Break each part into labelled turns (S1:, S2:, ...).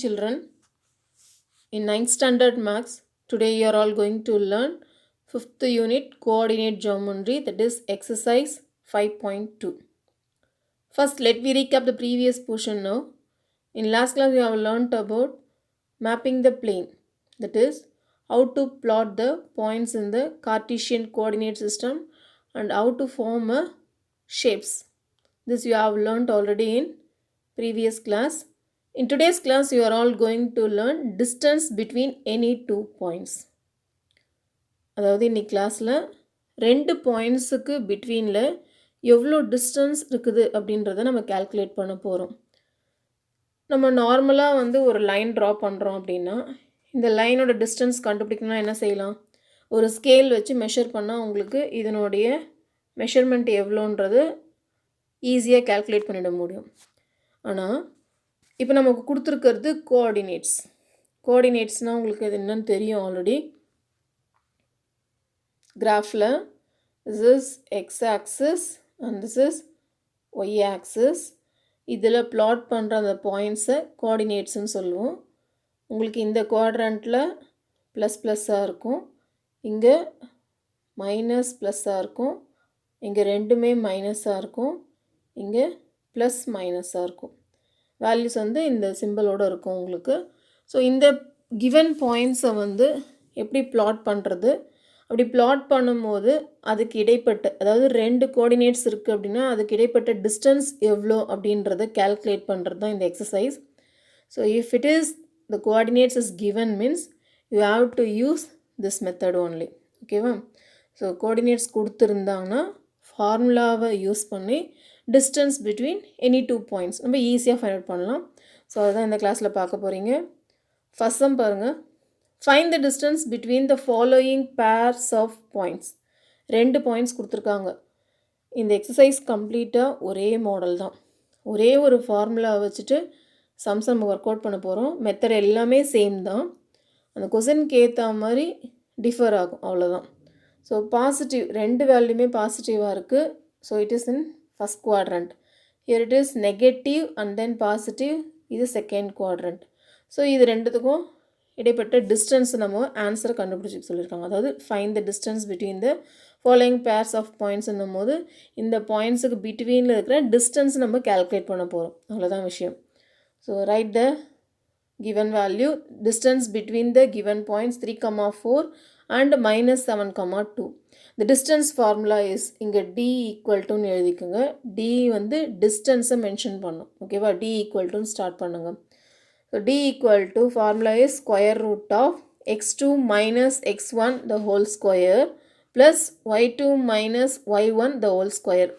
S1: Children, in 9th standard maths, today you are all going to learn 5th unit coordinate geometry, that is exercise 5.2. First, let me recap the previous portion now. In last class, we have learnt about mapping the plane, that is how to plot the points in the Cartesian coordinate system and how to form shapes. This you have learnt already in previous class. In today's class, you are all going to learn distance between any two points. அதாவது இன்னைக்கு கிளாஸில் ரெண்டு பாயிண்ட்ஸுக்கு பிட்வீனில் எவ்வளோ distance இருக்குது அப்படின்றத நம்ம calculate பண்ண போகிறோம். நம்ம நார்மலாக ஒரு லைன் ட்ரா பண்ணுறோம் அப்படின்னா இந்த லைனோட டிஸ்டன்ஸ் கண்டுபிடிக்கணும்னா என்ன செய்யலாம்? ஒரு ஸ்கேல் வச்சு மெஷர் பண்ணால் உங்களுக்கு இதனுடைய மெஷர்மெண்ட் எவ்வளோன்றது ஈஸியாக கால்குலேட் பண்ணிட முடியும். ஆனால் இப்போ நமக்கு கொடுத்துருக்கிறது கோஆர்டினேட்ஸ்னால் உங்களுக்கு இது என்னன்னு தெரியும் already. கிராஃபில் this is x axis and this is y axis. இதில் plot பண்ணுற அந்த பாயிண்ட்ஸை கோஆர்டினேட்ஸ்ன்னு சொல்லுவோம். உங்களுக்கு இந்த குவாட்ரண்ட்டில் ++ஆக இருக்கும், இங்கே மைனஸாக இருக்கும், இங்கே ரெண்டுமே மைனஸாக இருக்கும், இங்கே +-ஆக இருக்கும். வேல்யூஸ் இந்த சிம்பிளோடு இருக்கும் உங்களுக்கு. ஸோ இந்த கிவன் பாயிண்ட்ஸை எப்படி பிளாட் பண்ணுறது, அப்படி பிளாட் பண்ணும்போது அதுக்கு இடைப்பட்ட, அதாவது ரெண்டு கோஆர்டினேட்ஸ் இருக்குது அப்படின்னா அதுக்கு இடைப்பட்ட டிஸ்டன்ஸ் எவ்வளோ அப்படின்றத கால்குலேட் பண்ணுறது தான் இந்த exercise. So if it is the coordinates is given means you have to use this method only. ஓகேவா? ஸோ கோஆர்டினேட்ஸ் கொடுத்துருந்தாங்கன்னா ஃபார்முலாவை யூஸ் பண்ணி distance between any two points நம்ம ஈஸியாக ஃபைண்ட் அவுட் பண்ணலாம். ஸோ அதுதான் இந்த கிளாஸில் பார்க்க போகிறீங்க. ஃபர்ஸ்ட் சம் பாருங்கள். Find the distance between the following pairs of points. ரெண்டு பாயிண்ட்ஸ் கொடுத்துருக்காங்க. இந்த எக்ஸசைஸ் கம்ப்ளீட்டாக ஒரே மாடல் தான், ஒரே ஒரு ஃபார்முலா வச்சுட்டு சம்ஸ் நம்ம ஒர்க் அவுட் பண்ண போகிறோம். மெத்தட் எல்லாமே சேம் தான், அந்த கொஸ்டினுக்கு ஏற்ற மாதிரி டிஃபர் ஆகும், அவ்வளோதான். ஸோ பாசிட்டிவ், ரெண்டு வேல்யூமே பாசிட்டிவாக இருக்குது. So it is in first quadrant. Here it is negative and then positive, இது second quadrant. ஸோ இது ரெண்டுத்துக்கும் இடைப்பட்ட டிஸ்டன்ஸ் நம்ம ஆன்சரை கண்டுபிடிச்சி சொல்லியிருக்காங்க. அதாவது find the distance between the following pairs of points என்னும் போது இந்த பாயிண்ட்ஸுக்கு பிட்வீனில் இருக்கிற டிஸ்டன்ஸ் நம்ம கால்குலேட் பண்ண போகிறோம், அவ்வளோதான் விஷயம். So write the given value, distance between the given points 3,4 and -7,2. The distance formula is இங்கே d equal to எழுதிக்குங்க. d distance mention பண்ணும். ஓகேவா? d equal to ஸ்டார்ட் பண்ணுங்க. So d equal to formula is square root of x2 minus x1 the whole square plus y2 minus y1 the whole square.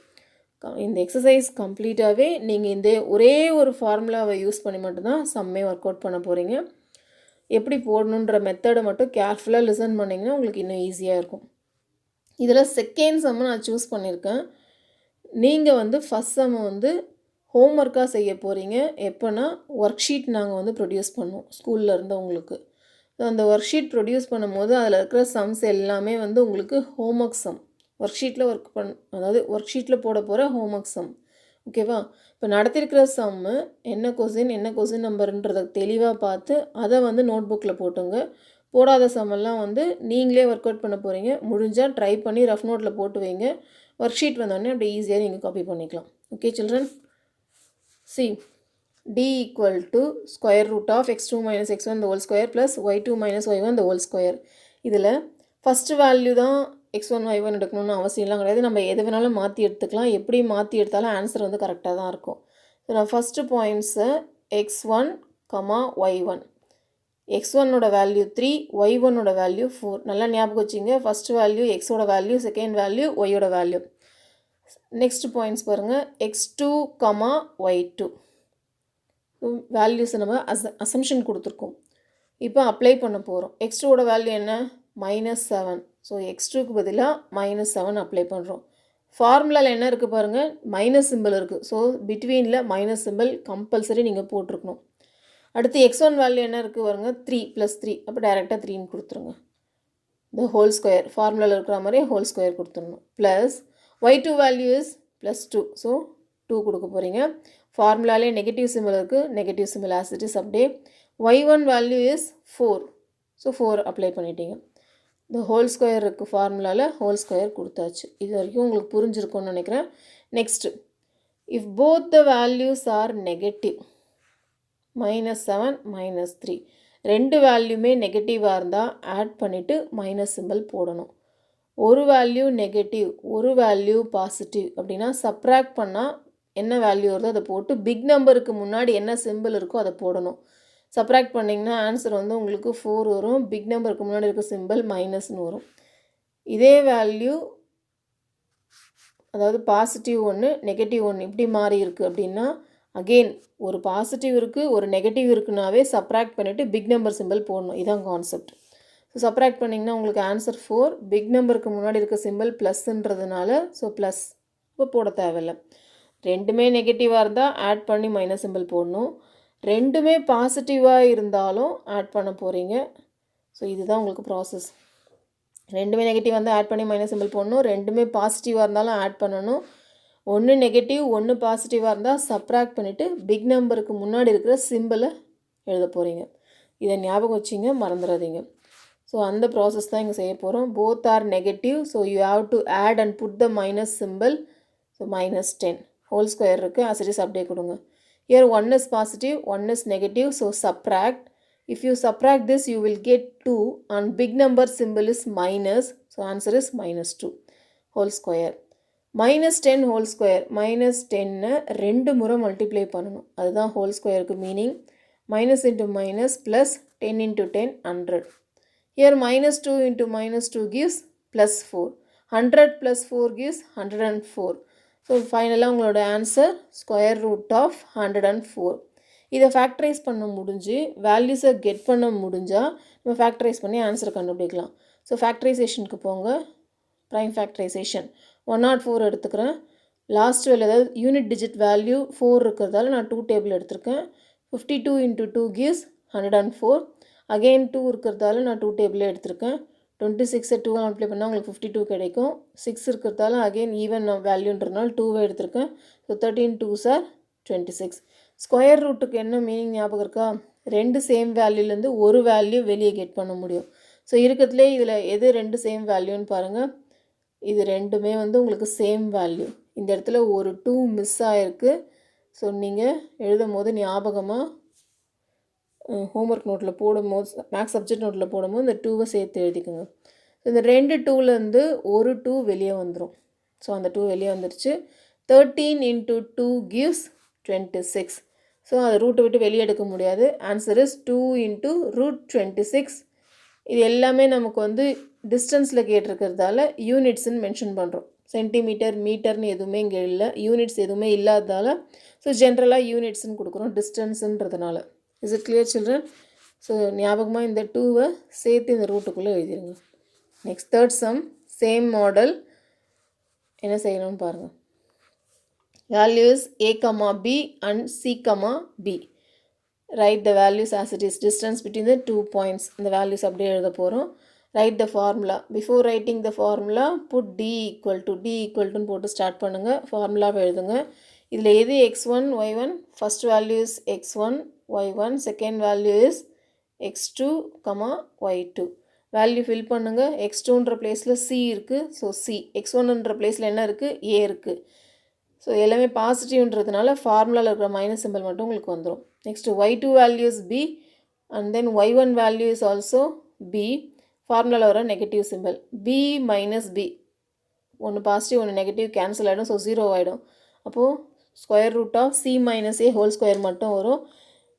S1: இந்த exercise கம்ப்ளீட்டாகவே நீங்கள் இந்த ஒரே ஒரு ஃபார்முலாவை use பண்ணி மட்டும்தான் சம்மே ஒர்க் அவுட் பண்ண போகிறீங்க. எப்படி போடணுன்ற மெத்தடை மட்டும் கேர்ஃபுல்லாக லிசன் பண்ணிங்கன்னா உங்களுக்கு இன்னும் ஈஸியாக இருக்கும். இதில் செகண்ட் சம்மை நான் சூஸ் பண்ணியிருக்கேன். நீங்கள் ஃபஸ்ட் சம்மை ஹோம் ஒர்க்காக செய்ய போகிறீங்க. எப்போனா ஒர்க் ஷீட் நாங்கள் ப்ரொடியூஸ் பண்ணுவோம் ஸ்கூலில் இருந்து உங்களுக்கு. அந்த ஒர்க் ஷீட் ப்ரொடியூஸ் பண்ணும்போது அதில் இருக்கிற சம்ஸ் எல்லாமே உங்களுக்கு ஹோம் ஒர்க் சம், ஒர்க் ஷீட்டில் அதாவது ஒர்க் ஷீட்டில் போட போகிற ஹோம் ஒர்க் சம். ஓகேவா? இப்போ நடத்திருக்கிற சம்மு என்ன கொஸ்டின் நம்பருன்றதை தெளிவாக பார்த்து அதை நோட் புக்கில் போட்டுங்க. போடாத சம்மெல்லாம் நீங்களே ஒர்க் அவுட் பண்ண போகிறீங்க. முடிஞ்சால் ட்ரை பண்ணி ரஃப் நோட்டில் போட்டு வைங்க. ஒர்க் ஷீட் வந்தோடனே அப்படி ஈஸியாக நீங்கள் காப்பி பண்ணிக்கலாம். Okay children? C d equal to square root of x2 minus x1 the whole square plus y2 minus y1 the whole square. இதில் ஃபஸ்ட்டு வேல்யூ தான் x1 y1 எடுக்கணும்னு அவசியம்லாம் கிடையாது. நம்ம எது வேணாலும் மாற்றி எடுத்துக்கலாம். எப்படி மாற்றி எடுத்தாலும் ஆன்சர் கரெக்டாக தான் இருக்கும். ஸோ நான் ஃபஸ்ட்டு பாயிண்ட்ஸை x1, y1, x1ஓட வேல்யூ 3, y1ஓட வேல்யூ 4. நல்லா ஞாபகம் வச்சுங்க. ஃபஸ்ட்டு வேல்யூ எக்ஸோட வேல்யூ, செகண்ட் வேல்யூ ஒய்யோட வேல்யூ. நெக்ஸ்ட் பாயிண்ட்ஸ் பாருங்கள். x2, y2 வேல்யூஸை நம்ம அசம்ஷன் கொடுத்துருக்கோம். இப்போ அப்ளை பண்ண போகிறோம். x2ஓட வேல்யூ என்ன? -7. ஸோ x2க்கு பதிலாக -7 அப்ளை பண்ணுறோம். ஃபார்முலாவில் என்ன இருக்குது பாருங்கள், மைனஸ் சிம்பிள் இருக்குது. ஸோ பிட்வீனில் மைனஸ் சிம்பிள் கம்பல்சரி நீங்கள் போட்டிருக்கணும். அடுத்து x1 வேல்யூ என்ன இருக்குது பாருங்கள், 3 + 3. அப்போ டைரெக்டாக 3ன்னு கொடுத்துருங்க. the whole square ஃபார்முலாவில் இருக்கிற மாதிரி ஹோல் ஸ்கொயர் கொடுத்துடணும். Plus y2 value is +2. So 2 கொடுக்க போகிறீங்க. ஃபார்முலாலே நெகட்டிவ் சிம்பிள் இருக்குது, negative simple as it is அப்படியே. y1 value is 4, so 4 apply பண்ணிட்டீங்க. இந்த ஹோல் ஸ்கொயர் இருக்குது ஃபார்முலாவில், ஹோல் ஸ்கொயர் கொடுத்தாச்சு. இது வரைக்கும் உங்களுக்கு புரிஞ்சிருக்கும்னு நினைக்கிறேன். Next, if both the values are negative, -7 -3, ரெண்டு வேல்யூமே நெகட்டிவாக இருந்தால் ஆட் பண்ணிவிட்டு மைனஸ் சிம்பிள் போடணும். ஒரு வேல்யூ நெகட்டிவ், ஒரு வேல்யூ பாசிட்டிவ் அப்படின்னா சப்ராக்ட் பண்ணால் என்ன வேல்யூ வருதோ அதை போட்டு பிக் நம்பருக்கு முன்னாடி என்ன சிம்பிள் இருக்கோ அதை போடணும். சப்ராக்ட் பண்ணிங்கன்னா ஆன்சர் வந்து உங்களுக்கு 4 வரும், பிக் நம்பருக்கு முன்னாடி இருக்க சிம்பிள் மைனஸ்னு வரும். இதே வேல்யூ அதாவது பாசிட்டிவ் ஒன்று நெகட்டிவ் ஒன்று இப்படி மாறி இருக்குது அப்படின்னா அகெயின் ஒரு பாசிட்டிவ் இருக்குது ஒரு நெகட்டிவ் இருக்குனாவே சப்ராக்ட் பண்ணிவிட்டு பிக் நம்பர் சிம்பிள் போடணும். இதுதான் கான்செப்ட். ஸோ சப்ராக்ட் பண்ணிங்கன்னா உங்களுக்கு ஆன்சர் 4, பிக் நம்பருக்கு முன்னாடி இருக்க சிம்பிள் ப்ளஸ்ன்றதுனால ஸோ ப்ளஸ் இப்போ போட தேவையில்லை. ரெண்டுமே நெகட்டிவாக இருந்தால் ஆட் பண்ணி மைனஸ் சிம்பிள் போடணும். ரெண்டுமே பாசிட்டிவாக இருந்தாலும் ஆட் பண்ண போகிறீங்க. ஸோ இதுதான் உங்களுக்கு ப்ராசஸ். ரெண்டுமே நெகட்டிவ் வந்து ஆட் பண்ணி மைனஸ் சிம்பிள் போடணும், ரெண்டுமே பாசிட்டிவாக இருந்தாலும் ஆட் பண்ணணும். ஒன்று நெகட்டிவ் ஒன்று பாசிட்டிவாக இருந்தால் சப்ராக்ட் பண்ணிவிட்டு பிக் நம்பருக்கு முன்னாடி இருக்கிற சிம்பிளை எழுத போகிறீங்க. இதை ஞாபகம் வச்சிங்க, மறந்துடாதீங்க. ஸோ அந்த ப்ராசஸ் தான் இங்கே செய்ய போகிறோம். Both are negative, so you have to add and put the minus symbol. So -10 whole square இருக்குது, as it is அப்படியே கொடுங்க. Here 1 is positive, 1 is negative, so subtract. If you subtract this, you will get 2 and big number symbol is minus, so answer is -2 whole square. -10 whole square, -10 ரெண்டு முறை multiply பண்ணணும், அதுதான் whole ஸ்கொயருக்கு meaning. minus into minus plus 10 into 10 100. Here -2 into -2 gives +4. 100 plus 4 gives 104. So ஃபைனலாக உங்களோட answer square root of 104. இதை factorise பண்ண முடிஞ்சு வேல்யூஸை கெட் பண்ண முடிஞ்சால் நம்ம ஃபேக்டரைஸ் பண்ணி ஆன்சரை கண்டுபிடிக்கலாம். ஸோ ஃபேக்டரைசேஷனுக்கு போங்க. ப்ரைம் ஃபேக்டரைசேஷன் 104 எடுத்துக்கிறேன். லாஸ்ட் வேல்யூ அதாவது யூனிட் டிஜிட் வேல்யூ 4 இருக்கிறதால நான் 2 டேபிள் எடுத்திருக்கேன். 52 into 2 gives 104. அகெயின் 2 இருக்கிறதால நான் 2 டேபிளே எடுத்திருக்கேன். 26 2 அப்ளை பண்ணால் உங்களுக்கு 52 கிடைக்கும். 6 இருக்கிறதால அகெயின் ஈவன் வேல்யூன்றதுனால 2 எடுத்திருக்கேன். So 13 2s are 26. ஸ்கொயர் ரூட்டுக்கு என்ன மீனிங் ஞாபகம் இருக்கா? ரெண்டு சேம் வேல்யூலேருந்து ஒரு வேல்யூ வெளியே கெட் பண்ண முடியும். ஸோ இருக்கிறதுலே இதில் எது ரெண்டு சேம் வேல்யூன்னு பாருங்கள். இது ரெண்டுமே வந்து உங்களுக்கு சேம் வேல்யூ. இந்த இடத்துல ஒரு 2 மிஸ் ஆகிருக்கு. ஸோ நீங்கள் எழுதும் போது ஞாபகமாக ஹோம்ஒர்க் நோட்டில் போடும்போது மேக்ஸ் சப்ஜெக்ட் நோட்டில் போடும்போது இந்த 2வை சேர்த்து எழுதிக்கோங்க. ஸோ இந்த ரெண்டு 2லேருந்து ஒரு 2 வெளியே வந்துடும். ஸோ அந்த 2 வெளியே வந்துடுச்சு. 13 into 2 gives 26. ஸோ அதை ரூட்டை விட்டு வெளியே எடுக்க முடியாது. Answer is 2 into √26. இது எல்லாமே நமக்கு வந்து டிஸ்டன்ஸில் கேட்டிருக்கிறதால யூனிட்ஸ்ன்னு மென்ஷன் பண்ணுறோம். சென்டிமீட்டர் மீட்டர்னு எதுவுமே இங்கே இல்லை, யூனிட்ஸ் எதுவுமே இல்லாததால் ஸோ ஜென்ரலாக யூனிட்ஸ்ன்னு கொடுக்குறோம் டிஸ்டன்ஸுன்றதுனால. Is it clear children? So ஞாபகமாக இந்த 2வை சேர்த்து இந்த ரூட்டுக்குள்ளே எழுதிடுங்க. Next third sum same model. என்ன செய்யணும்னு பாருங்கள். Values a, b and c, b. Write the values as it is. Distance between the 2 points. இந்த வேல்யூஸ் அப்படியே எழுத போகிறோம். Write the formula. Before writing the formula, put d equal to போட்டு start பண்ணுங்கள். ஃபார்முலாவை எழுதுங்க. இதில் எது x1 y1? First value is x1 y1, second value is x2, y2. Value fill பண்ணுங்கள். x2ன்ற பிளேஸில் c இருக்குது, ஸோ c. x1ன்ற பிளேஸில் என்ன இருக்குது? a இருக்குது. ஸோ எல்லாமே பாசிட்டிவ்ன்றதுனால ஃபார்முலாவில் இருக்கிற மைனஸ் சிம்பிள் மட்டும் உங்களுக்கு வந்துடும். Next y2 value is b and then y1 value is also b. ஃபார்முலாவில் வர negative symbol b minus b, ஒன்று பாசிட்டிவ் ஒன்று நெகட்டிவ் கேன்சல் ஆகிடும், ஸோ 0 ஆகிடும். அப்போது square root of c minus a whole square மட்டும் வரும்.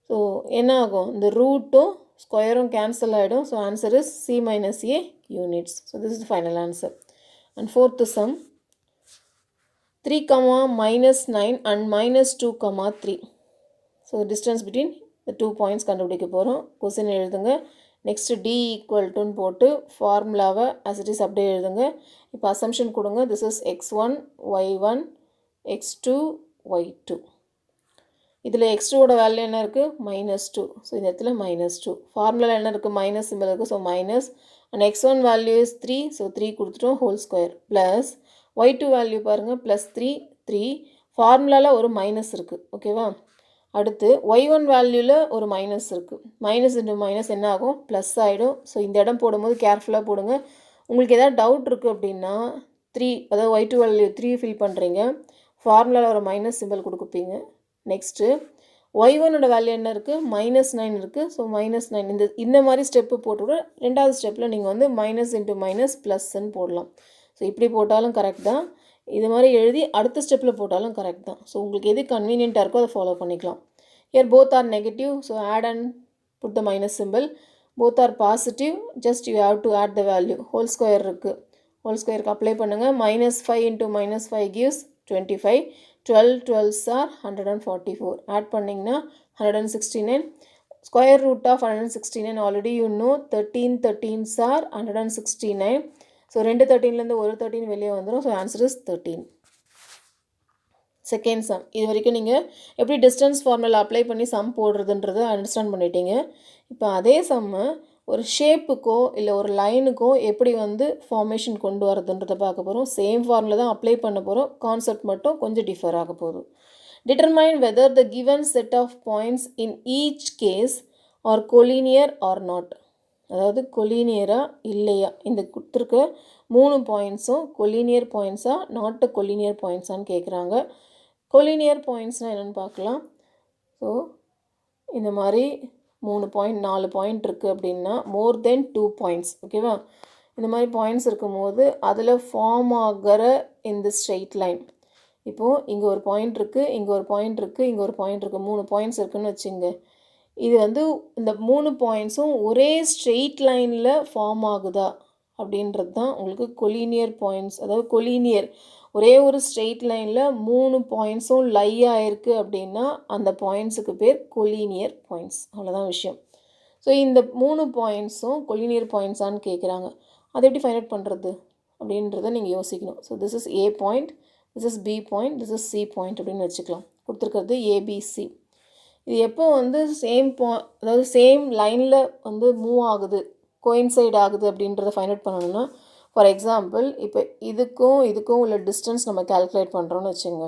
S1: ஸோ என்ன ஆகும்? இந்த ரூட்டும் ஸ்கொயரும் கேன்சல் ஆகிடும். So answer is c minus a units. So this is final answer. And fourth sum 3, -9 and -2, 3. So distance between the 2 points கண்டுபிடிக்க போகிறோம். கொஸ்டின் எழுதுங்க. நெக்ஸ்ட்டு d ஈக்குவல் டுன்னு போட்டு ஃபார்முலாவை as it is அப்படியே எழுதுங்க. இப்போ அசம்ஷன் கொடுங்க. This is x1 y1 x2 y2. இதில் x2ஓட வேல்யூ என்ன இருக்குது? -2. ஸோ இந்த இடத்துல -2. ஃபார்முலாவில் என்ன இருக்குது? மைனஸ் சிம்பிள் இருக்குது, so minus. And x1 value is 3, so 3 கொடுத்துட்டோம் whole square. Plus y2 value பாருங்கள் +3 3. ஃபார்முலாவில் ஒரு மைனஸ் இருக்குது. ஓகேவா? அடுத்து y1 வேல்யூவில் ஒரு மைனஸ் இருக்குது. மைனஸ் இன்ட்டு மைனஸ் என்ன ஆகும்? ப்ளஸ் ஆகிடும். ஸோ இந்த இடம் போடும்போது கேர்ஃபுல்லாக போடுங்க. உங்களுக்கு எதாவது டவுட் இருக்குது அப்படின்னா 3, அதாவது y2 வேல்யூ 3 ஃபில் பண்ணுறீங்க. ஃபார்முலாவில் ஒரு மைனஸ் சிம்பிள் கொடுக்குப்பீங்க. நெக்ஸ்ட்டு y1ஓட வேல்யூ என்ன இருக்குது? -9 இருக்குது. ஸோ -9 இந்த மாதிரி ஸ்டெப்பு போட்டுவிட ரெண்டாவது ஸ்டெப்பில் நீங்கள் வந்து மைனஸ் இன்ட்டு மைனஸ் ப்ளஸ்ன்னு போடலாம். ஸோ இப்படி போட்டாலும் கரெக்ட் தான். இது மாதிரி எழுதி அடுத்த ஸ்டெப்பில் போட்டாலும் கரெக்ட் தான். ஸோ உங்களுக்கு எது கன்வீனியண்ட்டாக இருக்கோ அதை ஃபாலோ பண்ணிக்கலாம். Here both are negative, so add and put the minus symbol. Both are positive, just you have to add the value. Whole square இருக்குது. Whole square apply பண்ணுங்கள். -5 into -5 gives 25. 12 12s are 144. Add பண்ணிங்கன்னா 169. Square root of 169 already you know. 13 13s are 169. So 2 13லேருந்து ஒரு 13 வெளியே வந்துடும். So answer is 13. Second sum. இது வரைக்கும் நீங்கள் எப்படி டிஸ்டன்ஸ் ஃபார்முலா அப்ளை பண்ணி சம் போடுறதுன்றதை அண்டர்ஸ்டாண்ட் பண்ணிட்டீங்க. இப்போ அதே சம்மை ஒரு ஷேப்புக்கோ இல்லை ஒரு லைனுக்கோ எப்படி வந்து ஃபார்மேஷன் கொண்டு வரதுன்றதை பார்க்க போகிறோம். சேம் ஃபார்முலா தான் அப்ளை பண்ண போகிறோம். கான்செப்ட் மட்டும் கொஞ்சம் டிஃபர் ஆக போகுது. Determine whether the given set of points in each case are collinear or not. அதாவது கொலினியராக இல்லையா, இந்த கொடுத்துருக்க 3 பாயிண்ட்ஸும் கொலினியர் பாயிண்ட்ஸா நாட் கொலினியர் பாயிண்ட்ஸான்னு கேட்குறாங்க. கொலினியர் பாயிண்ட்ஸ்னால் என்னென்னு பார்க்கலாம். ஸோ இந்த மாதிரி 3 பாயிண்ட் 4 பாயிண்ட் இருக்குது அப்படின்னா மோர் தென் 2 பாயிண்ட்ஸ். ஓகேவா? இந்த மாதிரி பாயிண்ட்ஸ் இருக்கும்போது அதில் ஃபார்ம் ஆகிற இந்த ஸ்ட்ரெயிட் லைன். இப்போது இங்கே ஒரு பாயிண்ட் இருக்குது, இங்கே ஒரு பாயிண்ட் இருக்குது, இங்கே ஒரு பாயிண்ட் இருக்குது, 3 பாயிண்ட்ஸ் இருக்குதுன்னு வச்சுங்க. இது வந்து இந்த 3 பாயிண்ட்ஸும் ஒரே ஸ்ட்ரெயிட் லைனில் ஃபார்ம் ஆகுதா அப்படின்றது தான் உங்களுக்கு கொலினியர் பாயிண்ட்ஸ். அதாவது கொலினியர் ஒரே ஒரு ஸ்ட்ரெயிட் லைனில் 3 பாயிண்ட்ஸும் லை ஆகிருக்கு அப்படின்னா அந்த பாயிண்ட்ஸுக்கு பேர் கொலினியர் பாயிண்ட்ஸ். அவ்வளோதான் விஷயம். ஸோ இந்த 3 பாயிண்ட்ஸும் கொலினியர் பாயிண்ட்ஸான்னு கேட்குறாங்க. அதை எப்படி ஃபைண்ட் அவுட் பண்ணுறது அப்படின்றத நீங்கள் யோசிக்கணும். So this is A point, this is B point, this is C point அப்படின்னு வச்சுக்கலாம். கொடுத்துருக்கிறது ஏபிசி. இது எப்போ வந்து அதாவது சேம் லைனில் வந்து மூவ் ஆகுது, கோயின்சைட் ஆகுது அப்படின்றத ஃபைண்ட் அவுட் பண்ணணும்னா, ஃபார் எக்ஸாம்பிள் இப்போ இதுக்கும் உள்ள டிஸ்டன்ஸ் நம்ம கால்குலேட் பண்ணுறோன்னு வச்சுங்க.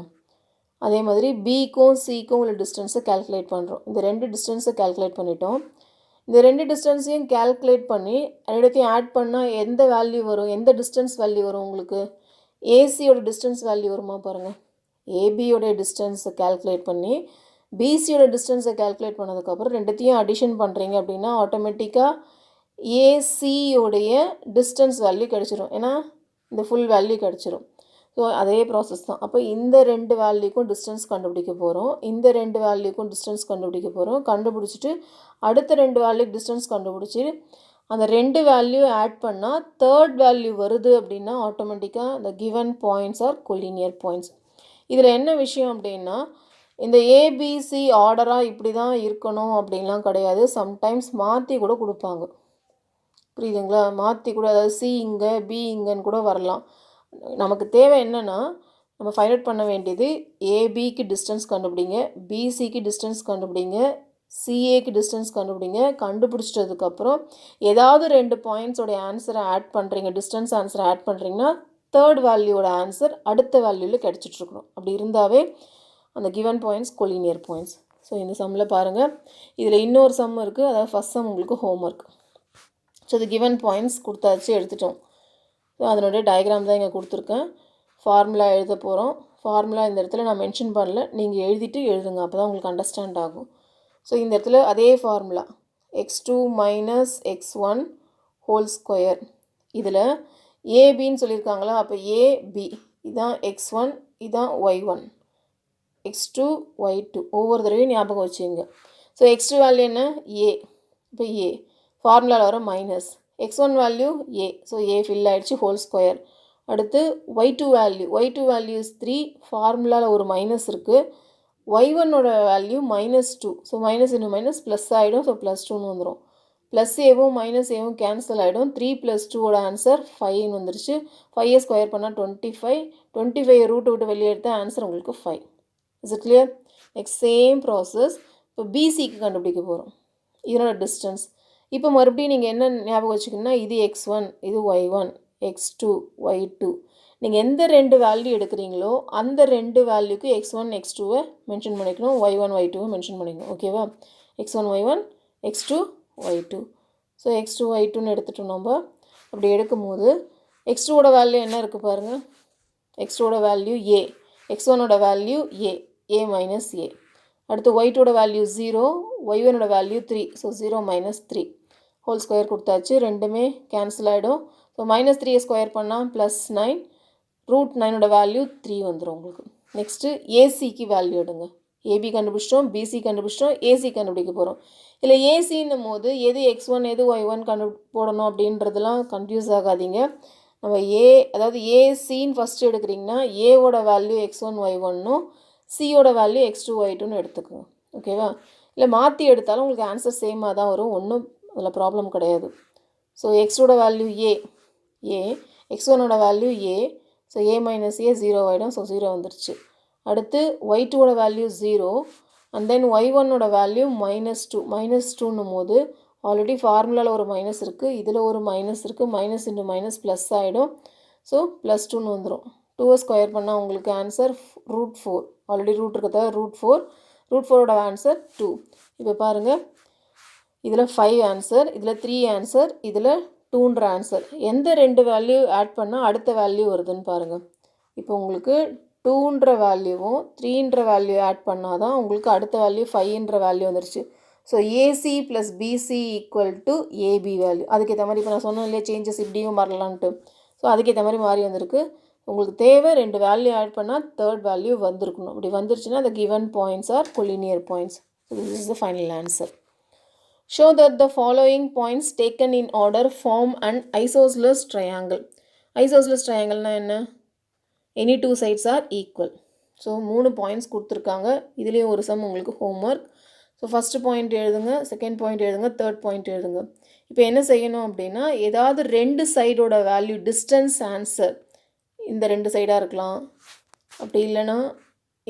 S1: அதே மாதிரி பிக்கும் சிக்கும் உள்ள டிஸ்டன்ஸை கால்குலேட் பண்ணுறோம். இந்த 2 டிஸ்டன்ஸை கால்குலேட் பண்ணிட்டோம். இந்த 2 டிஸ்டன்ஸையும் கால்குலேட் பண்ணி ரெண்டுத்தையும் ஆட் பண்ணால் எந்த வேல்யூ வரும், எந்த டிஸ்டன்ஸ் வேல்யூ வரும் உங்களுக்கு? ஏசியோட டிஸ்டன்ஸ் வேல்யூ வருமா பாருங்கள். ஏபியோடைய டிஸ்டன்ஸை கால்குலேட் பண்ணி பிசியோட டிஸ்டன்ஸை கால்குலேட் பண்ணதுக்கப்புறம் ரெண்டுத்தையும் அடிஷன் பண்ணுறீங்க அப்படின்னா ஆட்டோமேட்டிக்காக ஏசியோடைய டிஸ்டன்ஸ் வேல்யூ கிடச்சிரும். ஏன்னா இந்த ஃபுல் வேல்யூ கிடச்சிரும். ஸோ அதே ப்ராசஸ் தான். அப்போ இந்த 2 வேல்யூக்கும் டிஸ்டன்ஸ் கண்டுபிடிக்க போகிறோம், இந்த 2 வேல்யூக்கும் டிஸ்டன்ஸ் கண்டுபிடிக்க போகிறோம். கண்டுபிடிச்சிட்டு அடுத்த 2 வேல்யூக்கு டிஸ்டன்ஸ் கண்டுபிடிச்சி அந்த 2 வேல்யூ ஆட் பண்ணால் 3rd வேல்யூ வருது அப்படின்னா ஆட்டோமேட்டிக்காக இந்த given points R collinear points. இதில் என்ன விஷயம் அப்படின்னா, இந்த ஏபிசி ஆர்டராக இப்படி தான் இருக்கணும் அப்படின்லாம் கிடையாது. சம்டைம்ஸ் மாற்றி கூட கொடுப்பாங்க. புரியுதுங்களா? மாற்றி கூட, அதாவது சி இங்கே பி இங்கேன்னு கூட வரலாம். நமக்கு தேவை என்னென்னா, நம்ம ஃபைண்ட் அவுட் பண்ண வேண்டியது ஏபிக்கு டிஸ்டன்ஸ் கண்டுபிடிங்க, பிசிக்கு டிஸ்டன்ஸ் கண்டுபிடிங்க, சிஏக்கு டிஸ்டன்ஸ் கண்டுபிடிங்க. கண்டுபிடிச்சிட்டதுக்கப்புறம் ஏதாவது 2 பாயிண்ட்ஸோடைய ஆன்சரை ஆட் பண்ணுறீங்க, டிஸ்டன்ஸ் ஆன்சரை ஆட் பண்ணுறீங்கன்னா 3rd வேல்யூவோட ஆன்சர் அடுத்த வேல்யூவில் கிடச்சிட்ருக்கணும். அப்படி இருந்தாவே அந்த given points collinear points. So இந்த சம்மில் பாருங்கள், இதில் இன்னொரு சம் இருக்குது. அதாவது ஃபஸ்ட் சம் உங்களுக்கு ஹோம்ஒர்க். ஸோ இது கிவன் பாயிண்ட்ஸ் கொடுத்தாச்சு, எடுத்துட்டோம். ஸோ அதனுடைய டயக்ராம் தான் இங்கே கொடுத்துருக்கேன். ஃபார்முலா எழுத போகிறோம். ஃபார்முலா இந்த இடத்துல நான் மென்ஷன் பண்ணல, நீங்கள் எழுதிட்டு எழுதுங்க, அப்போ தான் உங்களுக்கு அண்டர்ஸ்டாண்ட் ஆகும். ஸோ இந்த இடத்துல அதே formula x2 minus x1 whole square. இதில் ஏபின்னு சொல்லியிருக்காங்களா, அப்போ ஏபி இதுதான் x1, இதுதான் y1, x2 y2 ஒவ்வொரு தடவையும் ஞாபகம் வச்சுங்க. ஸோ x2 வேல்யூ என்ன? ஏ. இப்போ ஏ ஃபார்முலாவில் வர minus, x1 value a, so A fill ஆகிடுச்சு ஹோல் ஸ்கொயர். அடுத்து y2 வேல்யூ இஸ் 3, ஃபார்முலாவில் ஒரு மைனஸ் இருக்குது. y1ஓட வேல்யூ -2, ஸோ மைனஸ் இன்னும் மைனஸ் ப்ளஸ் ஆகிடும். ஸோ +2ன்னு வந்துடும். ப்ளஸ் ஏவும் மைனஸ் ஏவும் கேன்சல் ஆகிடும். 3 + 2ஓட ஆன்சர் 5ன்னு வந்துருச்சு. 5ஐ ஸ்கொயர் பண்ணால் 25, 25 ரூட் விட்டு வெளியே எடுத்தால் ஆன்சர் உங்களுக்கு 5. Is it clear? Next same process இப்போ பிசிக்கு கண்டுபிடிக்க போகிறோம். இதனோட டிஸ்டன்ஸ் இப்போ மறுபடியும் நீங்கள் என்ன ஞாபகம் வச்சுக்கணும்னா, இது x1, இது y1, x2, y2. நீங்கள் எந்த ரெண்டு வேல்யூ எடுக்கிறீங்களோ அந்த ரெண்டு வேல்யூக்கு x1 x2வை மென்ஷன் பண்ணிக்கணும், y1 y2வை மென்ஷன் பண்ணிக்கணும். ஓகேவா? x1 y1 x2 y2. So x2 y2ன்னு எடுத்துட்டோம். நம்ம அப்படி எடுக்கும்போது x2ஓட வேல்யூ என்ன இருக்குது பாருங்கள். x2ஓட வேல்யூ a, x1ஓட வேல்யூ a மைனஸ் a. அடுத்து y2ஓட வேல்யூ 0, y1ஓட value 3. So 0 minus 3 whole square கொடுத்தாச்சு. ரெண்டுமே கேன்சல் ஆகிடும். ஸோ மைனஸ் 3 ஸ்கொயர் பண்ணால் ப்ளஸ் 9, ரூட் 9ஓட வேல்யூ 3 வந்துடும் உங்களுக்கு. நெக்ஸ்ட்டு ஏசிக்கு வேல்யூ எடுங்க. ஏபி கண்டுபிடிச்சிட்டோம், பிசி கண்டுபிடிச்சிட்டோம், ஏசி கண்டுபிடிக்க போகிறோம். இல்லை ஏசின்னும் போது எது x1 எது y1 போடணும் அப்படின்றதுலாம் கன்ஃபியூஸ் ஆகாதீங்க. நம்ம அதாவது ஏசின்னு ஃபஸ்ட்டு எடுக்கிறீங்கன்னா ஏவோட வேல்யூ x1 y1னும் சியோட வேல்யூ x2 y2ன்னு எடுத்துக்கோங்க. ஓகேவா? இல்லை மாற்றி எடுத்தாலும் உங்களுக்கு ஆன்சர் சேமாக தான் வரும், ஒன்றும் அதில் ப்ராப்ளம் கிடையாது. ஸோ எக்ஸோட வேல்யூ ஏ, x1ஓட value a. So a minus a 0 ஆகிடும். ஸோ 0 வந்துருச்சு. அடுத்து y2ஓட வேல்யூ 0 அண்ட் தென் y1ஓட வேல்யூ -2. -2ன்னும் போது ஆல்ரெடி ஃபார்முலாவில் ஒரு மைனஸ் இருக்குது, இதில் ஒரு மைனஸ் இருக்குது. மைனஸ் இன்ட்டு மைனஸ் ப்ளஸ் ஆகிடும். ஸோ +2ன்னு வந்துடும். 2 ஸ்கொயர் பண்ணால் உங்களுக்கு ஆன்சர் ரூட் 4. ஆல்ரெடி ரூட் இருக்கிறதா ரூட் 4. ரூட் 4ஓட ஆன்சர் 2. இப்போ பாருங்கள், இதில் 5 ஆன்சர், இதில் 3 ஆன்சர், இதில் 2ன்ற ஆன்சர். எந்த ரெண்டு வேல்யூ ஆட் பண்ணால் அடுத்த வேல்யூ வருதுன்னு பாருங்கள். இப்போ உங்களுக்கு 2ன்ற வேல்யூவும் 3ன்ற வேல்யூ ஆட் பண்ணால் தான் உங்களுக்கு அடுத்த வேல்யூ 5ன்ற வேல்யூ வந்துருச்சு. So AC plus BC equal to AB value. அதுக்கேற்ற மாதிரி இப்போ நான் சொன்னேன் இல்லையா, சேஞ்சஸ் இப்படியும் வரலான்ட்டு. ஸோ அதுக்கேற்ற மாதிரி மாறி வந்திருக்கு. உங்களுக்கு தேவை ரெண்டு வேல்யூ ஆட் பண்ணால் தேர்ட் வேல்யூ வந்திருக்கணும். அப்படி வந்துருச்சுன்னா the given points are collinear points. So this is the final answer. Show that the following points taken in order form an isosceles triangle. Isosceles triangle na enna? Any two sides are equal. So 3 points கொடுத்திருக்காங்க. இதுலயே ஒரு some உங்களுக்கு homework. So first point எழுதுங்க, second point எழுதுங்க, third point எழுதுங்க. இப்போ என்ன செய்யணும் அப்படின்னா, ஏதாவது ரெண்டு சைடோட வேல்யூ டிஸ்டன்ஸ் ஆன்சர் இந்த ரெண்டு சைடாக இருக்கலாம், அப்படி இல்லைன்னா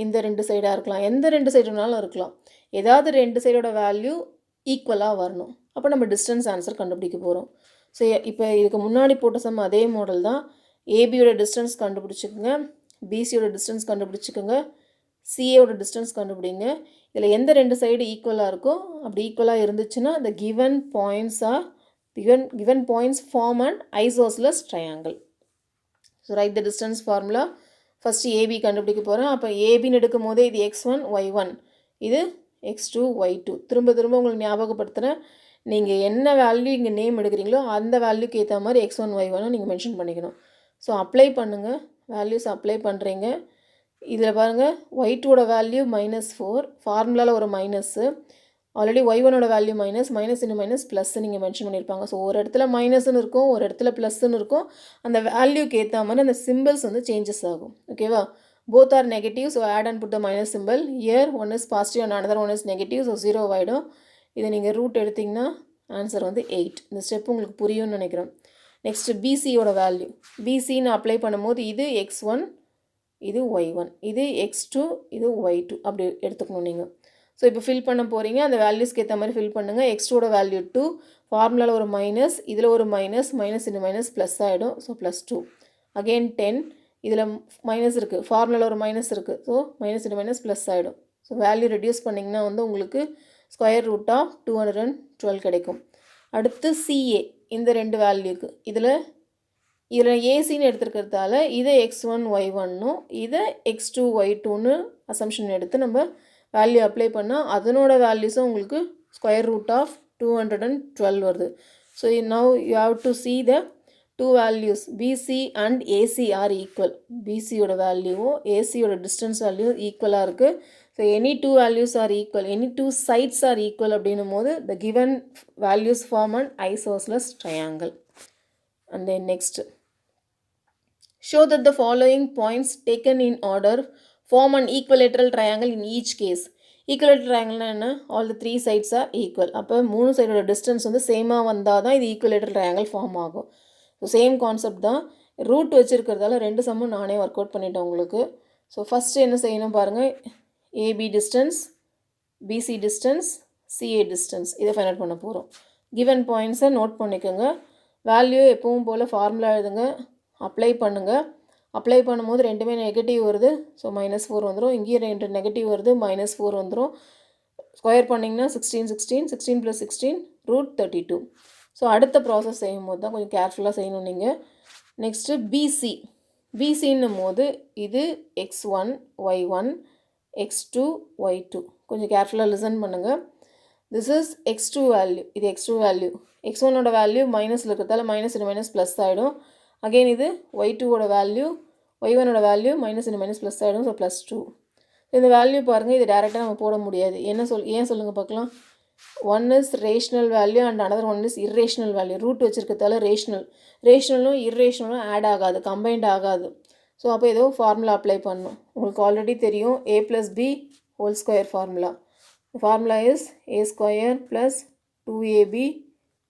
S1: இந்த ரெண்டு சைடாக இருக்கலாம், எந்த ரெண்டு சைடுனாலும் இருக்கலாம். ஏதாவது ரெண்டு சைடோட வேல்யூ ஈக்குவலாக வரணும். அப்போ நம்ம டிஸ்டன்ஸ் ஆன்சர் கண்டுபிடிக்க போகிறோம். ஸோ இப்போ இதுக்கு முன்னாடி போட்ட சம் அதே மாடல் தான். ஏபியோட டிஸ்டன்ஸ் கண்டுபிடிச்சிக்கோங்க, பிசியோட டிஸ்டன்ஸ் கண்டுபிடிச்சிக்கோங்க, சிஏவோட டிஸ்டன்ஸ் கண்டுபிடிங்க. இதில் எந்த ரெண்டு சைடு ஈக்குவலாக இருக்கோ அப்படி ஈக்குவலாக இருந்துச்சுன்னா the given points form an isosceles triangle. So write the distance formula. First AB கண்டுபிடிக்க போகிறேன். அப்போ ஏபின்னு எடுக்கும் போதே இது x1 y1, இது x2 y2. திரும்ப திரும்ப உங்களுக்கு ஞாபகப்படுத்துகிறேன், நீங்கள் என்ன வேல்யூ இங்கே நேம் எடுக்கிறீங்களோ அந்த வேல்யூக்கு ஏற்ற மாதிரி x1 y1 நீங்கள் மென்ஷன் பண்ணிக்கணும். ஸோ அப்ளை பண்ணுங்கள், வேல்யூஸ் அப்ளை பண்ணுறீங்க. இதில் பாருங்கள், y2ஓட வேல்யூ -4, ஃபார்முலாவில் ஒரு மைனஸ்ஸு, ஆல்ரெடி y1ஓட value minus into minus plus நீங்கள் மென்ஷன் பண்ணியிருப்பாங்க. ஸோ ஒரு இடத்துல மைனஸ்ன்னு இருக்கும், ஒரு இடத்துல ப்ளஸ்ன்னு இருக்கும். அந்த வேல்யூக்கு ஏற்ற மாதிரி அந்த சிம்பிள்ஸ் வந்து சேஞ்சஸ் ஆகும். ஓகேவா? Both are negative, so add and put the minus symbol. Here one is positive and another one is negative, so 0 ஆகிடும். இதை நீங்கள் ரூட் எடுத்திங்கன்னா ஆன்சர் வந்து 8. இந்த ஸ்டெப் உங்களுக்கு புரியும்னு நினைக்கிறேன். நெக்ஸ்ட்டு பிசியோட வேல்யூ, பிசின்னு அப்ளை பண்ணும்போது இது x1, இது y1, இது x2, இது y2 அப்படி எடுத்துக்கணும் நீங்கள். ஸோ இப்போ ஃபில் பண்ண போகிறீங்க, அந்த வேல்யூஸ்க்கு ஏற்ற மாதிரி ஃபில் பண்ணுங்கள். x2ஓட வேல்யூ 2, ஃபார்முலாவில் ஒரு மைனஸ், இதில் ஒரு மைனஸ் இன்ட்டு மைனஸ் ப்ளஸ் ஆகிடும். ஸோ +2. அகெயின் 10, இதில் மைனஸ் இருக்குது, ஃபார்முலாவில் ஒரு மைனஸ் இருக்குது. So minus into minus plus ஆகிடும். ஸோ வேல்யூ ரெடியூஸ் பண்ணிங்கன்னா வந்து உங்களுக்கு ஸ்கொயர் ரூட் ஆஃப் 212 கிடைக்கும். அடுத்து சிஏ, இந்த ரெண்டு வேல்யூக்கு இதில் ஏசின்னு எடுத்துருக்கிறதால இதை x1 y1னும் இதை x2 y2ன்னு அசம்ஷன் எடுத்து நம்ம வேல்யூ அப்ளை பண்ணால் அதனோட வேல்யூஸும் உங்களுக்கு ஸ்கொயர் ரூட் ஆஃப் 212 வருது. So now you have to see the two values BC and AC are equal. BCயோட வேல்யூவும் ஏசியோட டிஸ்டன்ஸ் வேல்யூ ஈக்குவலாக இருக்குது. So any two values are equal, any two sides are equal அப்படின்னும் போது the given values form an isosceles triangle. And then next, show that the following points taken in order form an equilateral triangle in each case. Equilateral triangle என்ன? All the three sides are equal. அப்போ மூணு சைடோட distance வந்து சேமாக வந்தால் தான் இது equilateral triangle form ஆகும். So same concept தான். ரூட் வச்சுருக்கிறதால ரெண்டு சம்மும் நானே ஒர்க் அவுட் பண்ணிட்டேன் உங்களுக்கு. ஸோ ஃபஸ்ட்டு என்ன செய்யணும் பாருங்கள், AB distance, BC distance, CA distance, இதை ஃபைண்ட் அவுட் பண்ண போகிறோம். கிவன் பாயிண்ட்ஸை நோட் பண்ணிக்கோங்க. வேல்யூ எப்பவும் போல் ஃபார்முலா எழுதுங்க, அப்ளை பண்ணுங்கள். அப்ளை பண்ணும்போது ரெண்டுமே நெகட்டிவ் வருது. ஸோ -4 வந்துடும். இங்கேயும் 2 நெகட்டிவ் வருது, -4 வந்துடும். ஸ்கொயர் பண்ணிங்கன்னா 16 16 16 + 16 √32. ஸோ அடுத்த ப்ராசஸ் செய்யும்போது தான் கொஞ்சம் கேர்ஃபுல்லாக செய்யணும் நீங்கள். நெக்ஸ்ட்டு பிசின்னும் போது இது x1 y1 x2 y2. கொஞ்சம் கேர்ஃபுல்லாக லிசன் பண்ணுங்கள். திஸ் இஸ் x2 வேல்யூ, இது x2 வேல்யூ. x1ஓட வேல்யூ மைனஸில் இருக்கிறதால மைனஸ் இது மைனஸ் ப்ளஸ் ஆகிடும். அகெயின் இது y2ஓட வேல்யூ, y1ஓட வேல்யூ மைனஸ் இது மைனஸ் ப்ளஸ் ஆகிடும். ஸோ +2. இந்த வேல்யூ பாருங்கள், இது டேரெக்டாக நம்ம போட முடியாது. ஏன் சொல்லுங்கள் பார்க்கலாம். One is rational value and another one is irrational value. Root வச்சுருக்கிறதால ரேஷ்னலும் இர்ரேஷ்னலும் ஆட் ஆகாது, கம்பைண்ட் ஆகாது. ஸோ அப்போ ஏதோ ஃபார்முலா அப்ளை பண்ணணும். உங்களுக்கு ஆல்ரெடி தெரியும் a + b whole square formula. Formula is a² + 2ab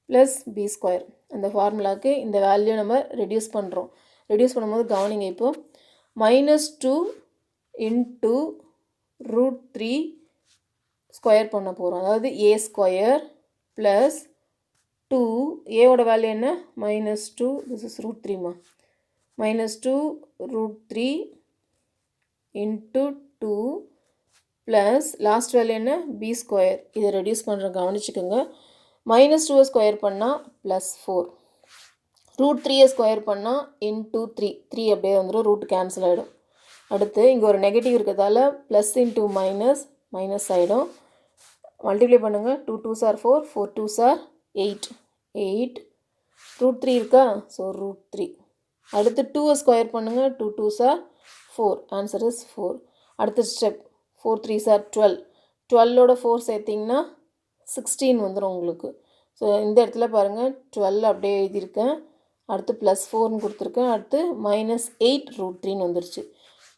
S1: + b². அந்த ஃபார்முலாவுக்கு இந்த வேல்யூ நம்ம ரெடியூஸ் பண்ணுறோம். ரெடியூஸ் பண்ணும்போது கவனிங்க, இப்போது -2 × √3 ஸ்கொயர் பண்ண போகிறோம். அதாவது a² + 2, ஏவோட வேல்யூ என்ன -2, திஸ் இஸ் √3மா, -2 √3 × 2 ப்ளஸ் லாஸ்ட் வேல்யூ என்ன b². இதை ரெடியூஸ் பண்ணுறோம், கவனிச்சுக்கோங்க. -2 ஸ்கொயர் பண்ணால் +4, √3 ஸ்கொயர் பண்ணால் × 3 அப்படியே வந்துடும், ரூட் கேன்சல் ஆகிடும். அடுத்து இங்கே ஒரு நெகட்டிவ் இருக்கிறதால ப்ளஸ் × மைனஸ் ஆகிடும். மல்டிப்ளை பண்ணுங்கள். 2 2s are 4, 4 2s are 8, √3 இருக்கா, ஸோ √3. அடுத்து 2 ஸ்கொயர் பண்ணுங்கள். 2 2s are 4, ஆன்சர் இஸ் 4. அடுத்த ஸ்டெப் 4 3s are 12, 12ஓட 4 சேர்த்திங்கன்னா 16 வந்துடும் உங்களுக்கு. ஸோ இந்த இடத்துல பாருங்கள் 12 அப்படியே எழுதியிருக்கேன், அடுத்து +4ன்னு கொடுத்துருக்கேன், அடுத்து -8 √3ன்னு வந்துருச்சு.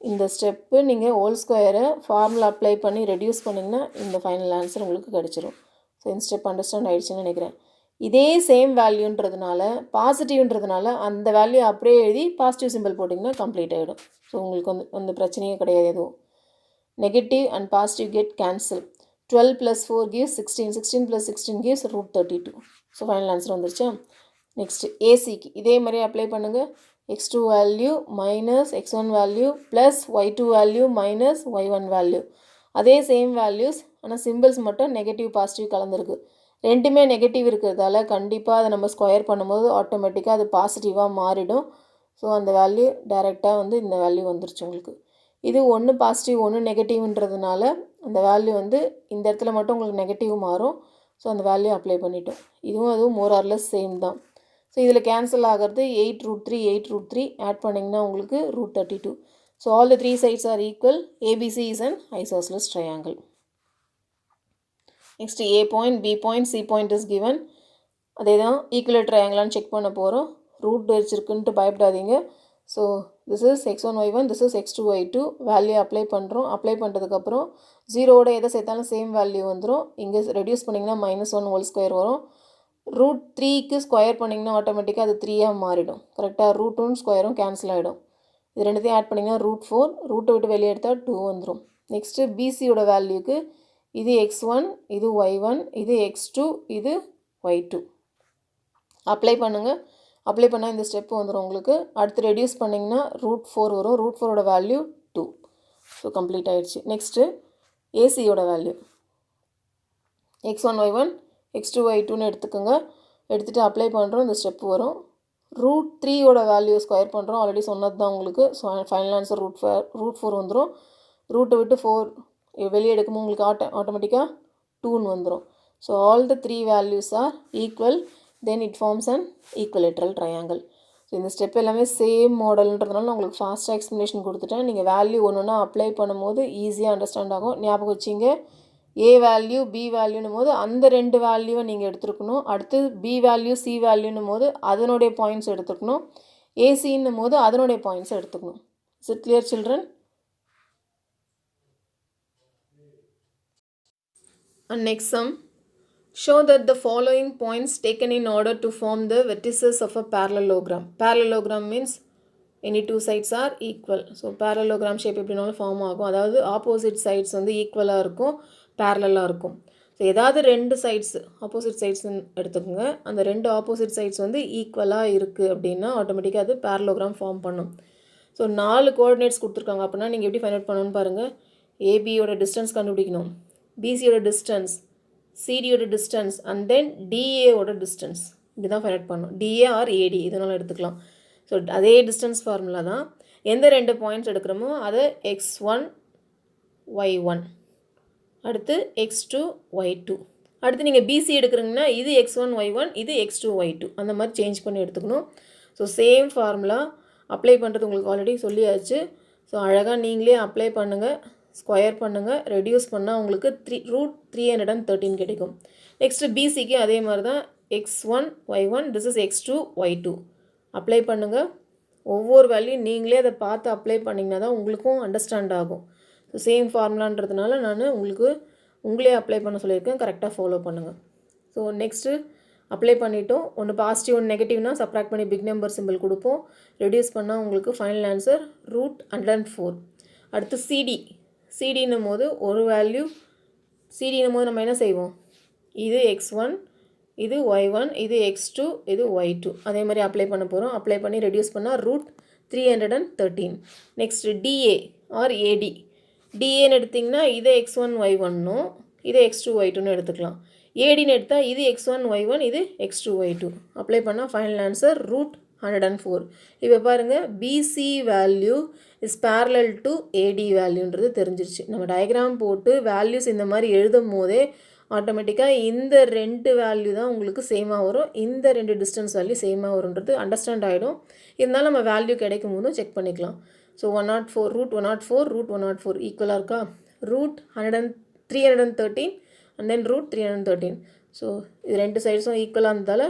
S1: இந்த ஸ்டெப்பு நீங்கள் ஹோல் ஸ்கொயரை ஃபார்முலா அப்ளை பண்ணி ரெடியூஸ் பண்ணிங்கன்னா இந்த ஃபைனல் ஆன்சர் உங்களுக்கு கிடச்சிரும். ஸோ இந்த ஸ்டெப் அண்டர்ஸ்டாண்ட் ஆகிடுச்சுன்னு நினைக்கிறேன். இதே சேம் வேல்யூன்றதுனால பாசிட்டிவ்ன்றதுனால அந்த வேல்யூ அப்படியே எழுதி பாசிட்டிவ் சிம்பிள் போட்டிங்கன்னா கம்ப்ளீட் ஆகிடும். ஸோ உங்களுக்கு அந்த பிரச்சனையே கிடையாது எதுவும். Negative and positive get cancel. 12 + 4 gives 16, 16 + 16 gives √32. So final answer வந்துருச்சா. நெக்ஸ்ட்டு ஏசிக்கு இதே மாதிரி அப்ளை பண்ணுங்கள். x2 value minus x1 value plus y2 value minus y1 value. அதே சேம் வேல்யூஸ், ஆனால் சிம்பிள்ஸ் மட்டும் நெகட்டிவ் பாசிட்டிவ் கலந்துருக்கு. ரெண்டுமே நெகட்டிவ் இருக்கிறதால கண்டிப்பாக அதை நம்ம ஸ்கொயர் பண்ணும்போது ஆட்டோமேட்டிக்காக அது பாசிட்டிவாக மாறிடும். ஸோ அந்த வேல்யூ டைரெக்டாக வந்து இந்த வேல்யூ வந்துருச்சு உங்களுக்கு. இது ஒன்று பாசிட்டிவ் ஒன்று நெகட்டிவ்ன்றதுனால அந்த வேல்யூ வந்து இந்த இடத்துல மட்டும் உங்களுக்கு நெகட்டிவ் மாறும். ஸோ அந்த வேல்யூ அப்ளை பண்ணிட்டோம். அதுவும் மோர் ஆர் லெஸ் சேம் தான். ஸோ இதில் கேன்சல் ஆகிறது 8 √3 8 √3 ஆட் பண்ணிங்கன்னா உங்களுக்கு √32. So all the 3 sides are equal. ABC is an isosceles triangle. Next A point, B point, C point is given. அதே தான் ஈக்குவல் ட்ரையாங்கிளான்னு செக் பண்ண போகிறோம். ரூட் வச்சுருக்குன்ட்டு பயப்படாதீங்க. So this is x1 y1, this is x2 y2. Value apply பண்ணுறோம். Apply பண்ணுறதுக்கப்புறம் 0ஓட எதை சேர்த்தாலும் same value வந்துடும். இங்கே ரெடியூஸ் பண்ணிங்கன்னா -1 ஹோல் ஸ்கொயர் வரும். √3க்கு ஸ்கொயர் பண்ணிங்கன்னா ஆட்டோமேட்டிக்காக அது 3ஆக மாறிடும். கரெக்டாக ரூட்டும் ஸ்கொயரும் கேன்சல் ஆகிடும். இது ரெண்டுத்தையும் ஆட் பண்ணிங்கன்னா √4, ரூட்டை விட்டு வெளியே எடுத்தால் 2 வந்துடும். நெக்ஸ்ட்டு பிசியோட வேல்யூக்கு இது x1, இது y1, இது x2, இது y2. அப்ளை பண்ணுங்கள். அப்ளை பண்ணால் இந்த ஸ்டெப் வந்துடும் உங்களுக்கு. அடுத்து ரெடியூஸ் பண்ணிங்கன்னா √4 வரும். √4ஓட வேல்யூ 2. ஸோ கம்ப்ளீட் ஆகிடுச்சு. நெக்ஸ்ட்டு ஏசியோட வேல்யூ x1 y1 x2 y2ன்னு எடுத்துக்கோங்க. எடுத்துகிட்டு அப்ளை பண்ணுறோம். இந்த ஸ்டெப் வரும். √3ஓட வேல்யூ ஸ்கொயர் பண்ணுறோம். ஆல்ரெடி சொன்னது தான் உங்களுக்கு. ஸோ ஃபைனல் ஆன்சர் √4 வந்துடும். ரூட்டை விட்டு 4 வெளியே எடுக்கும்போது உங்களுக்கு ஆட்டோமேட்டிக்காக 2ன்னு வந்துடும். So all the 3 values are equal, then it forms an equilateral triangle. So இந்த ஸ்டெப் எல்லாமே சேம் மாடல்ன்றதுனால நான் உங்களுக்கு ஃபாஸ்ட்டாக எக்ஸ்ப்ளனேஷன் கொடுத்துட்டேன். நீங்கள் வேல்யூ ஒன்றுனா அப்ளை பண்ணும்போது ஈஸியாக அண்டர்ஸ்டாண்ட் ஆகும். ஞாபகம் வச்சிங்க, ஏ வேல்யூ பி வேல்யூன்னும் போது அந்த 2 வேல்யூவை நீங்கள் எடுத்துருக்கணும். அடுத்து பி வேல்யூ சி வேல்யூன்னும் போது அதனுடைய பாயிண்ட்ஸ் எடுத்துக்கணும். ஏசின்னும் போது அதனுடைய பாயிண்ட்ஸ் எடுத்துக்கணும். Is it clear children? And next sum, show that the following points taken in order to form the vertices of a parallelogram. Parallelogram means any two sides are equal. So parallelogram shape எப்படினாலும் form ஆகும். அதாவது opposite sides வந்து ஈக்குவலாக இருக்கும், பேரலாக இருக்கும். So ஏதாவது 2 sides opposite சைட்ஸ்ன்னு எடுத்துக்கோங்க. அந்த 2 ஆப்போசிட் சைட்ஸ் வந்து ஈக்குவலாக இருக்குது அப்படின்னா ஆட்டோமேட்டிக்காக அது பேரலோகிராம் ஃபார்ம் பண்ணும். ஸோ 4 கோஆர்டினேட்ஸ் கொடுத்துருக்காங்க. அப்படின்னா நீங்கள் எப்படி ஃபைண்ட் அவுட் பண்ணணும்னு பாருங்கள். ஏபியோட டிஸ்டன்ஸ் கண்டுபிடிக்கணும், பிசியோட டிஸ்டன்ஸ், சிடியோட டிஸ்டன்ஸ் அண்ட் தென் டிஏவோட டிஸ்டன்ஸ். இப்படி தான் ஃபைண்ட் அவுட் பண்ணணும். டிஏ ஆர் ஏடி இதனால் எடுத்துக்கலாம். ஸோ அதே டிஸ்டன்ஸ் ஃபார்முலா தான். எந்த 2 பாயிண்ட்ஸ் எடுக்கிறோமோ அதை x1 y1 அடுத்து x2 y2. அடுத்து நீங்கள் பிசி எடுக்கிறீங்கன்னா இது x1 y1 இது x2 y2 அந்த மாதிரி சேஞ்ச் பண்ணி எடுத்துக்கணும். ஸோ சேம் ஃபார்முலா அப்ளை பண்ணுறது உங்களுக்கு ஆல்ரெடி சொல்லியாச்சு. ஸோ அழகாக நீங்களே அப்ளை பண்ணுங்கள், ஸ்கொயர் பண்ணுங்கள், ரெடியூஸ் பண்ணால் உங்களுக்கு √313 கிடைக்கும். நெக்ஸ்ட்டு பிசிக்கு அதே மாதிரி தான் x1 y1 this is x2 y2 apply பண்ணுங்கள். ஒவ்வொரு வேல்யூ நீங்களே அதை பார்த்து அப்ளை பண்ணிங்கன்னா தான் உங்களுக்கும் அண்டர்ஸ்டாண்ட் ஆகும். ஸோ சேம் ஃபார்முலான்றதுனால நான் உங்களே அப்ளை பண்ண சொல்லியிருக்கேன், கரெக்டாக ஃபாலோ பண்ணுங்கள். ஸோ நெக்ஸ்ட்டு அப்ளை பண்ணிவிட்டோம். ஒன்று பாசிட்டிவ் ஒன்று நெகட்டிவ்னா சப்ராக்ட் பண்ணி பிக் நம்பர் சிம்பிள் கொடுப்போம். ரெடியூஸ் பண்ணால் உங்களுக்கு ஃபைனல் ஆன்சர் √104. அடுத்து சிடின்னும் போது ஒரு வேல்யூ சிடின்னும் போது நம்ம என்ன செய்வோம், இது x1 இது y1 இது x2 இது y2 அதே மாதிரி அப்ளை பண்ண போகிறோம். அப்ளை பண்ணி ரெடியூஸ் பண்ணால் √313. நெக்ஸ்ட் டிஏ ஆர் ஏடி. டிஏன்னு எடுத்திங்கன்னா இதை x1 y1னும் இதை x2 y2ன்னு எடுத்துக்கலாம். ஏடின்னு எடுத்தால் இது x1 y1 இது x2 y2 அப்ளை பண்ணால் ஃபைனல் ஆன்சர் √104. இப்போ பாருங்கள், BC value is parallel to AD வேல்யூன்றது தெரிஞ்சிருச்சு. நம்ம டயக்ராம் போட்டு வேல்யூஸ் இந்த மாதிரி எழுதும் போதே ஆட்டோமேட்டிக்காக இந்த 2 வேல்யூ தான் உங்களுக்கு சேமாக வரும், இந்த 2 டிஸ்டன்ஸ் வேல்யூ சேமாக வரும்ன்றது அண்டர்ஸ்டாண்ட் ஆகிடும். இருந்தாலும் நம்ம வேல்யூ கிடைக்கும் போதும் செக் பண்ணிக்கலாம். ஸோ 104 √104 ஈக்குவலாக இருக்கா, √313 அண்ட் தென் √313. ஸோ இது 2 சைட்ஸும் ஈக்குவலாக இருந்ததால்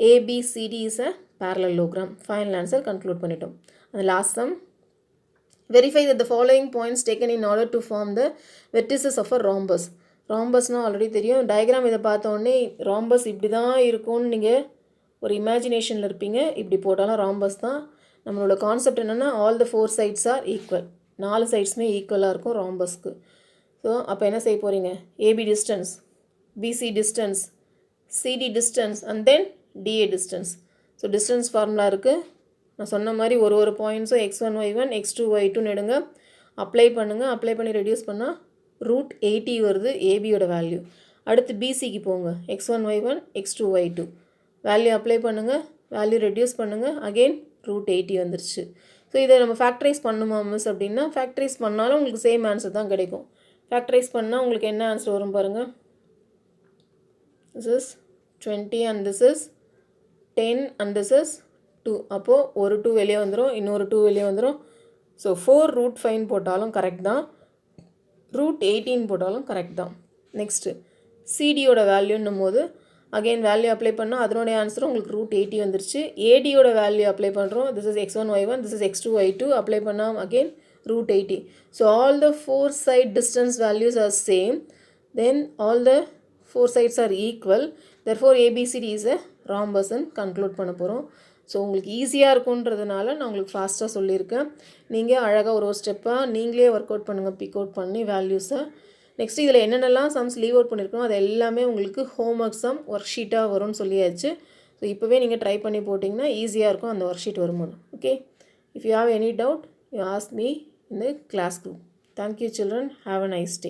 S1: ABCD is a parallelogram. Final answer conclude பண்ணிட்டோம். அந்த last some, verify that the following points taken in order to form the vertices of a rhombus. ராம்பஸ்னால் ஆல்ரெடி தெரியும். டயக்ராம் இதை பார்த்தோன்னே ராம்பஸ் இப்படி தான் இருக்கும்னு நீங்கள் ஒரு இமேஜினேஷனில் இருப்பீங்க. இப்படி போட்டாலும் ராம்பஸ் தான். நம்மளோட கான்செப்ட் என்னென்னா all the 4 sides are equal, 4 சைட்ஸுமே ஈக்குவலாக இருக்கும் ராம்பஸ்க்கு. ஸோ அப்போ என்ன செய்ய போகிறீங்க, AB distance, BC distance, CD distance and then DA distance. So distance formula இருக்குது. நான் சொன்ன மாதிரி ஒரு பாயிண்ட்ஸும் x1 y1 x2 y2ன்னு எடுங்க, அப்ளை பண்ணுங்கள். அப்ளை பண்ணி ரெடியூஸ் பண்ணால் √80 வருது ஏபியோட வேல்யூ. அடுத்து பிசிக்கு போங்க, x1 y1 x2 y2 value apply பண்ணுங்கள், வேல்யூ ரெடியூஸ் பண்ணுங்கள், அகெயின் √80 வந்துருச்சு. ஸோ இதை நம்ம ஃபேக்டரைஸ் பண்ணுமா மிஸ் அப்படின்னா, ஃபேக்டரைஸ் பண்ணாலும் உங்களுக்கு சேம் ஆன்சர் தான் கிடைக்கும். ஃபேக்டரைஸ் பண்ணால் உங்களுக்கு என்ன ஆன்சர் வரும் பாருங்கள். This is 20 and this is 10 and this is 2. அப்போது ஒரு 2 வெளியே வந்துடும், இன்னொரு 2 வெளியே வந்துடும். ஸோ 4√5 போட்டாலும் கரெக்ட் தான், √18 போட்டாலும் கரெக்ட் தான். நெக்ஸ்ட்டு சிடியோட வேல்யூன்னும் போது அகெயின் வேல்யூ அப்ளை பண்ணால் அதனுடைய ஆன்சரும் உங்களுக்கு √80 வந்துருச்சு. ஏடியோட வேல்யூ அப்ளை பண்ணுறோம், this is x1 y1 this is x2 y2 apply பண்ணால் again √80. So all the 4 side distance values are same, then all the 4 sides are equal, therefore ABCD is a rhombus ன்னு conclude பண்ண போகிறோம். So உங்களுக்கு ஈஸியாக இருக்குன்றதுனால நான் உங்களுக்கு ஃபாஸ்ட்டாக சொல்லியிருக்கேன். நீங்கள் அழகாக ஒரு ஸ்டெப்பாக நீங்களே ஒர்க் அவுட் பண்ணுங்கள், பிக் அவுட் பண்ணி வேல்யூஸை. நெக்ஸ்ட் இதில் என்னென்னலாம் சம்ஸ் லீவ் அவுட் பண்ணியிருக்கோம் அது எல்லாமே உங்களுக்கு ஹோம்ஒர்க் சம் ஒர்க் ஷீட்டாக வரும்னு சொல்லியாச்சு. ஸோ இப்போவே நீங்கள் ட்ரை பண்ணி போட்டிங்கன்னா ஈஸியாக இருக்கும் அந்த ஒர்க் ஷீட் வரும்போது. Okay, if you have any doubt you ask me in the class group. Thank you children. Have a nice day.